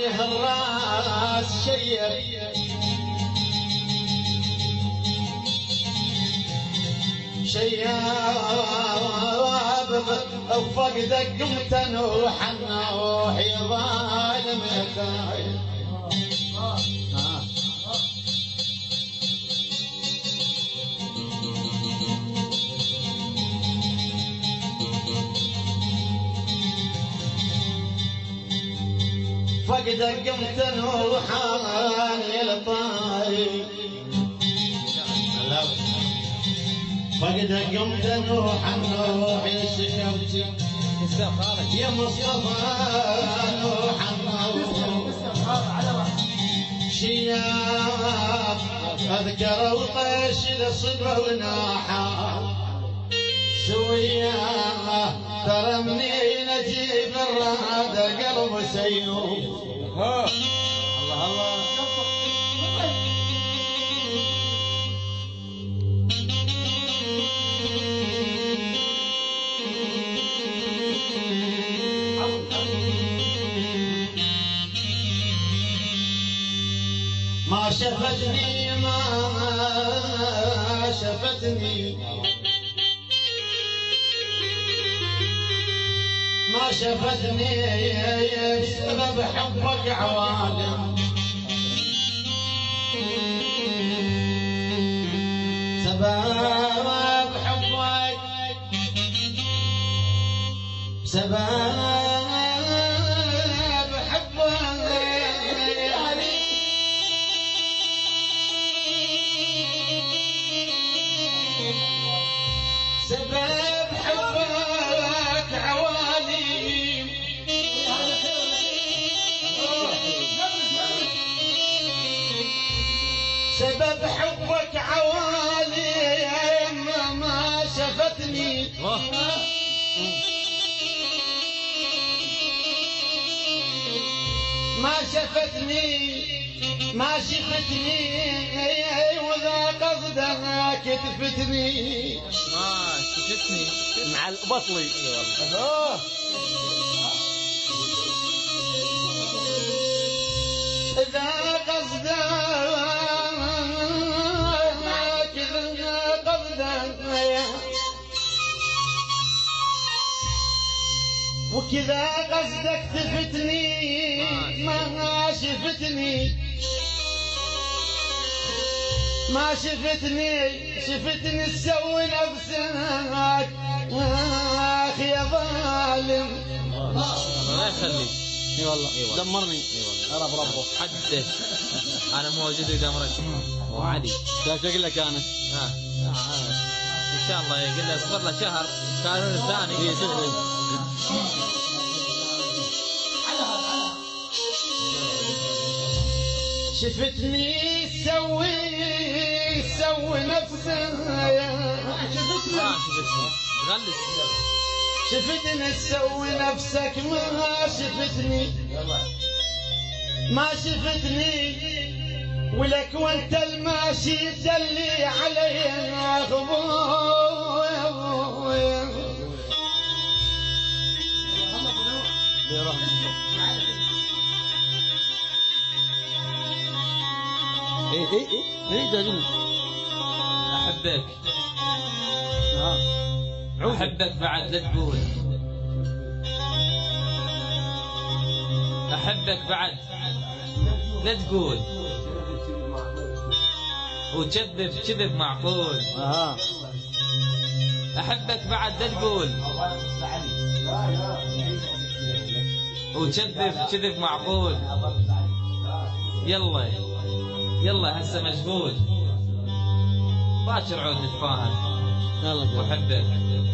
عليه الراس شيب شياب بفقدك قمت نوح النوح يا ظالم يا خاين فقدك قمت نوحان يا الطاير فقدك قمت نوح النوح يا شيخ يا مصطفى نوح النوح شياب اذكر القيش لصبه وناحه سويه ترى منين اجيب الراد القلب سيوف الله الله ما شفتني ما شفتني ما شفتني سبب حبك عوالم سبب حبك سبب سبب حبك عواليم سبب حبك عواليم ما شفتني ما شفتني ما شفتني وذا قصدك تفتني شفتني مع البطلي اي والله إذا قصدك وكذا قصدك تفتني ما شفتني ما شفتني شفتني تسوي نفسك اخ يا ظالم الله يخليك اي والله دمرني اي والله عرف ربه حده انا موجود ودمرك مو عادي ايش اقول لك انا؟ ان شاء الله يقول له اصبر له شهر كانون الثاني شفتني سوي نفسك شفتني تغلس شفتني تسوي نفسك ما شفتني ما شفتني ولك وانت الماشي تدلي علي ايه جاجل احبك احبك بعد لا تقول احبك بعد لا تقول وكذب كذب معقول احبك بعد لا تقول وكذب كذب معقول يلا يلا هسه مشغول باكر عود نتفاهم واحبك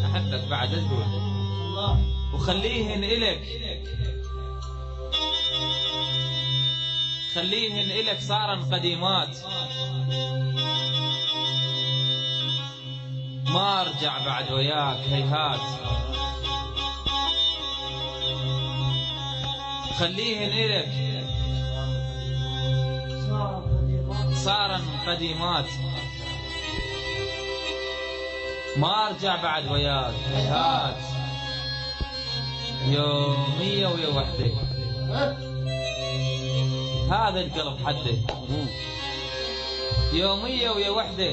احبك بعد لا تقول وخليهن الك خليهن الك صارن قديمات ما ارجع بعد وياك هيهات خليهن الك صارن قديمات ما ارجع بعد وياك هيهات يومية ويا وحدك هذا القلب حده يومية ويا وحده،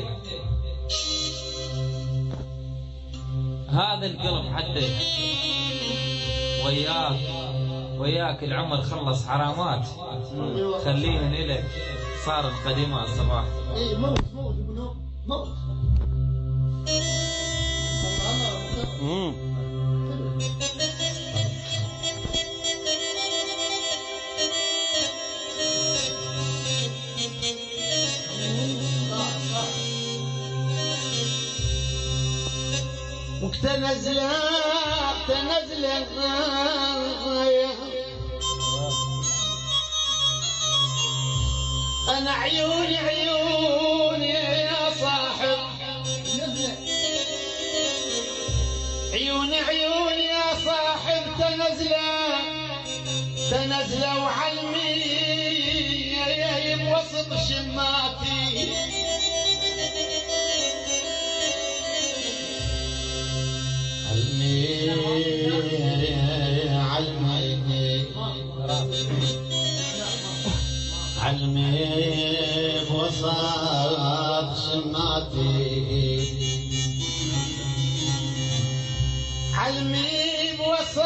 هذا القلب حده وياك العمر خلص حرامات، خليهن إلك صار القديمة الصباح. موت موت. وتنزل انا عيوني يا صاحب، عيوني يا صاحب تنزل وعلمي بوسط شماتي، علمي بوسط شماتي، علمي بوسط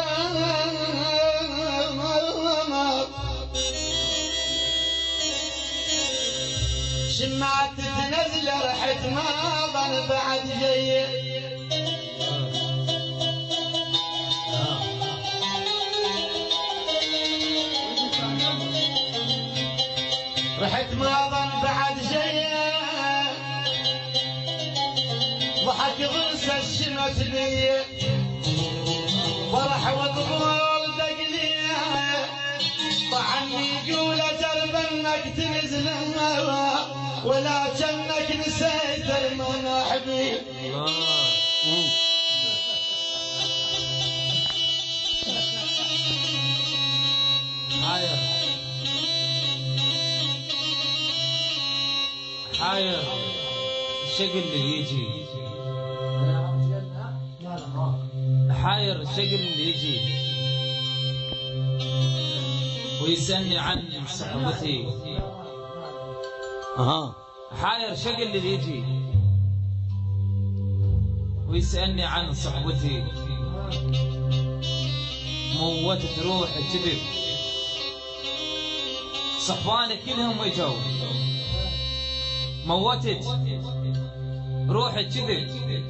شماتي تنزل رحت ما ظل بعد جاي، رحت ما ظل بعد جاي، ضحك ضرس الشمس لي فرح وطبول دقلي، طعني يقول اجرب انك تنزل ولا جنك نسيت المناحبي. حاير الشقل اللي يجي، حاير الشقل اللي يجي ويسألني عن صحبتي، حاير شقل اللي يجي ويسألني عن صحبتي، موتت روحي كذب صحباني كلهم وجوا، موتت روحي كذب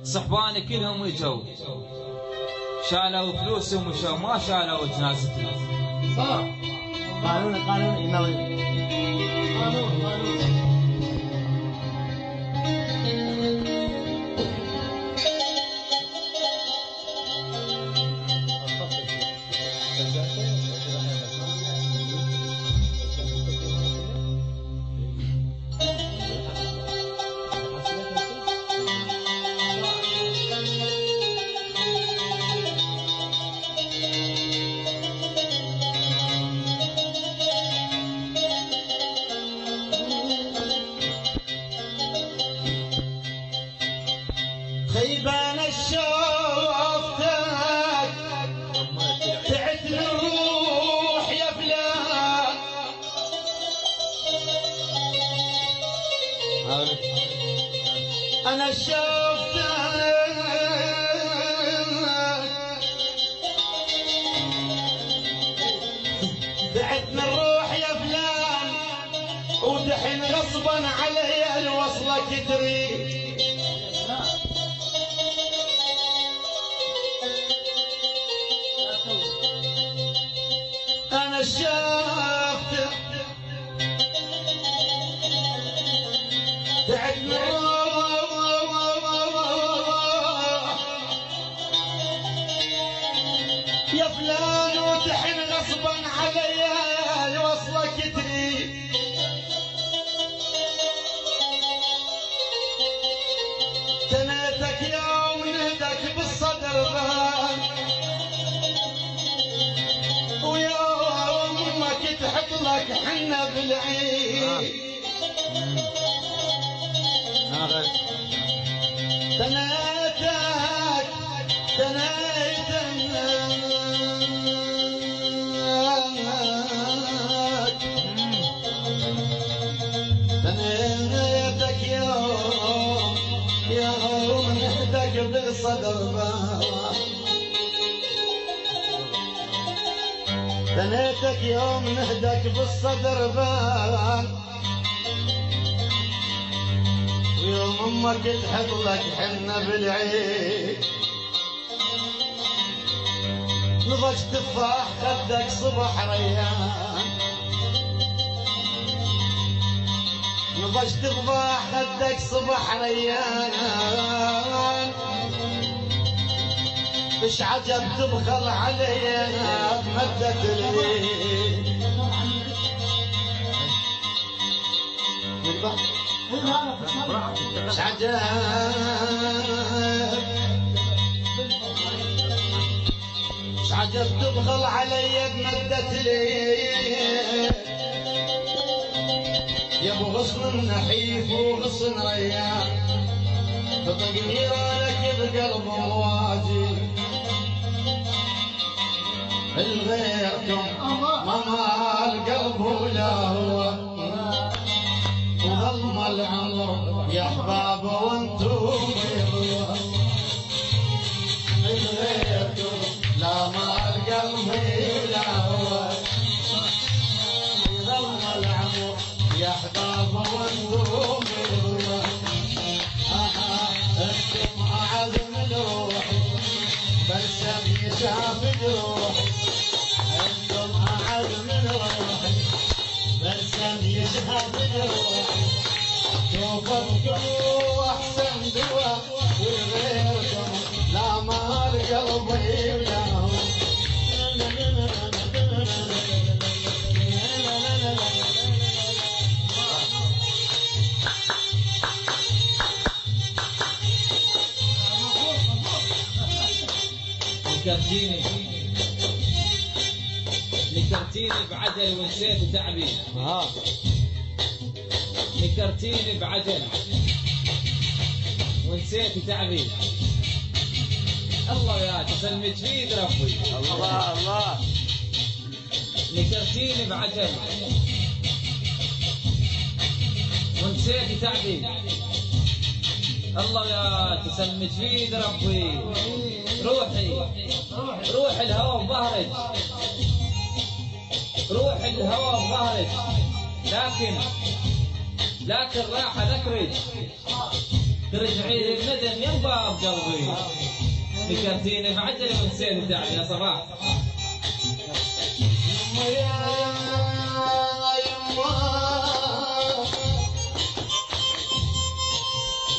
صحباني كلهم وجوا، شالوا فلوسهم وشوا ما شالوا جنازتي. قانون خيبان الشوفتك تعت نروح يا فلان، انا شوفتك تعت نروح يا فلان، ودحين غصبا علي الوصلة تدري، أنا شافت تعت يا فلان، وتحن غصبا علي الوصلة كتري، تنيتك يوم ندك بالصدر بان، تحط لك حنة بالعين، تنيتك ثنيتك يوم نهدك بالصدر بان، ويوم امك تحط لك حنة بالعيد، نضج تفاح خدك صبح ريان، نضج تفاح خدك صبح ريان، ايش عجب تبخل علينا بمدة اليد. ايش عجب ايش عجب تبخل علي بمدة اليد، يا ابو غصن نحيف وغصن ريان، تطق نيرانك بقلب مواجي، الغيركم ما مال قلب ولا هو، وظلم العمر يا احباب وانتم بيضوا، الغيركم لا مال قلبي ولا هو، وظلم العمر يا احباب وانتم بيضوا، انتم اعز من روحي بلسم يشاف جروحي، انتم اعز من روحي بلسم يشاف جروحي، شوفكم واحسن دواء وغيركم لا مال قلبي ولا هو. نكرتيني بعجل ونسيت تعبي، نكرتيني بعجل ونسيت تعبي، الله يا تسلمت في ايد ربي، الله الله. نكرتيني بعجل ونسيت تعبي، الله يا تسلمت في ايد ربي، روحي روح الهوى بظهرك، روح الهوى بظهرك، لكن راح ذكرك، ترجعي للندم ينبع بقلبي، نكرتيني بعجل ونسيت تعبي يا صباح.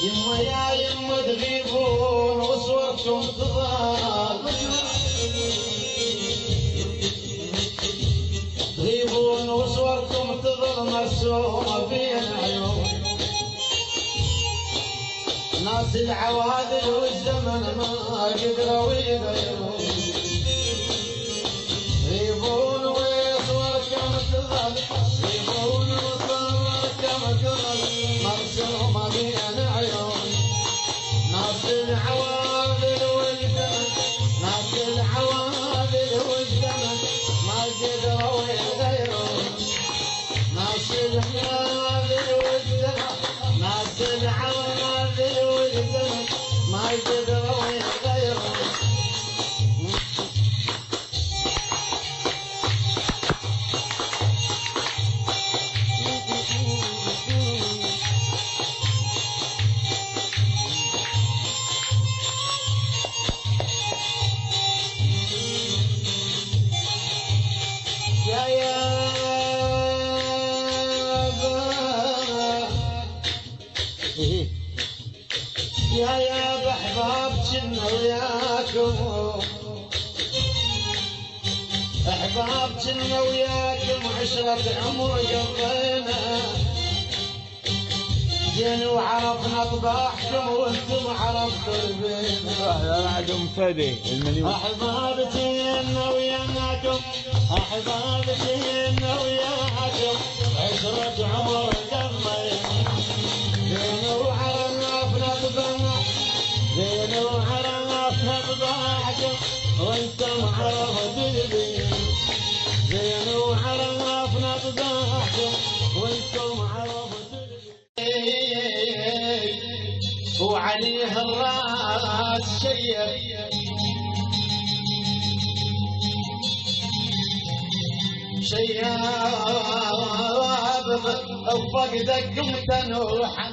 يما يا يما تغيبون وصوركم تضال، تغيبون وصوركم تظل مرسومة بين عيون، ناس العوادل والزمن ما قدروا يغيرون، تغيبون وصوركم تظل، تغيبون وصوركم تظل مرسومة بين عيون، ناس العوادل والزمن، ناس العوادل والزمن ما قدروا يغيرون، ناس العوادل والزمن، ناس العوادل والزمن ما قدروا يغيرون. يا بأحباب جنة وياكم، أحباب جنة وياكم عشرة عمر قضينا، جينا وعرفنا طباعكم وانتم عرفتوا البينا، انا عندهم فدي المليون. أحباب جنة وياكم، أحباب جنة وياكم عشرة عمر قضينا، جينا وعرفنا طباعكم، جينا وعرفنا طباعكم وانتم عرفتوا البينا، جينا وعرفنا طباعكم وانتم عرفتوا البينا، وعليه الراس شيب شياب بفقدك متنوحا